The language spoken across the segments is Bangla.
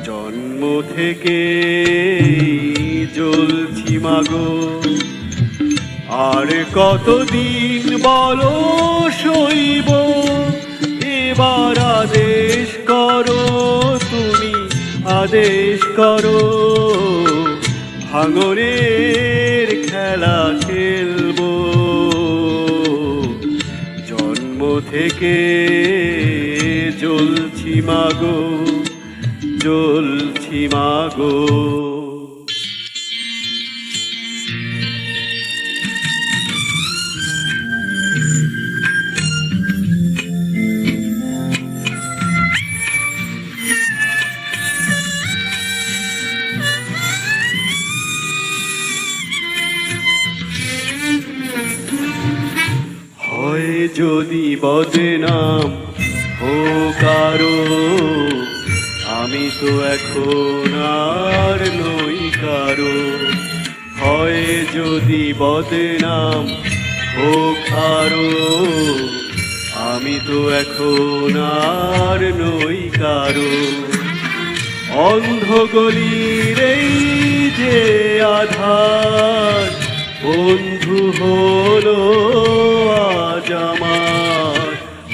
জন্ম থেকে জ্বলছি মাগো, আর কতদিন বলো সইব। এবার আদেশ করো তুমি, আদেশ করো, ভাঙনের খেলা খেলবো। জন্ম থেকে জ্বলছি মাগো, জ্বলছি মাগো। হয় যদি বদনাম হোক কারো, আমি তো এখন আর নই কারো। হয় যদি বদনাম হোক কারো, আমি তো এখন আর নই কারো। অন্ধ গলির এই যে আধার, বন্ধু হলো আজ আমার।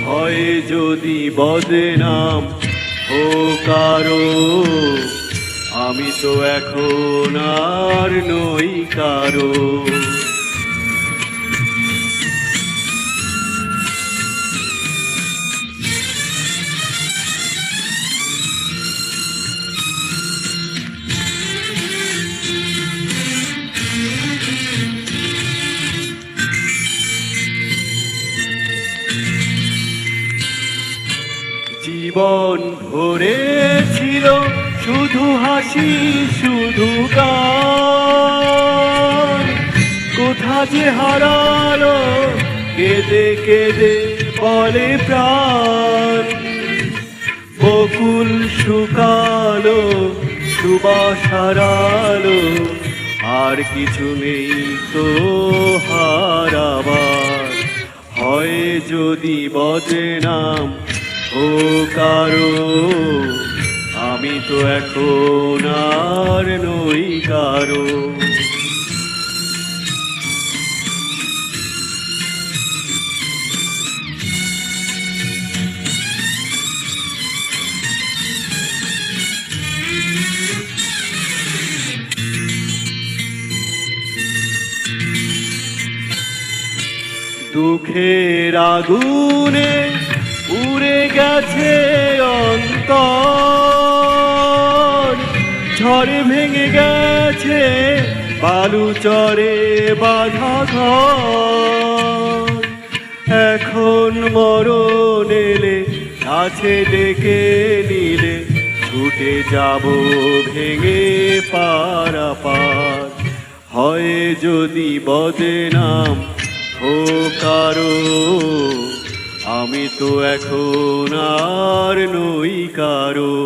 হয় যদি বদনাম হোক কারো, আমি তো এখন আর নই কারো। জীবন ভরে ছিল শুধু হাসি, শুধু গান। কোথা যে হারালো কেঁদে কেঁদে বলে প্রাণ। বকুল শুকালো, সুবাস হারালো, আর কিছু নেই তো হারাবার। হয় যদি বদনাম হোক কারো, আমি তো এখন আর নই কারো। দুঃখের আগুনে উড়ে গেছে অন্তর, ঝড়ে ভেঙে গেছে বালু চরে বাঁধা ঘর। এখন মরণ এলে কাছে ডেকে নিলে, ছুটে যাব ভেঙে পারাপার। হয় যদি বদনাম হোক কারো, আমি তো এখন আর নই কারো।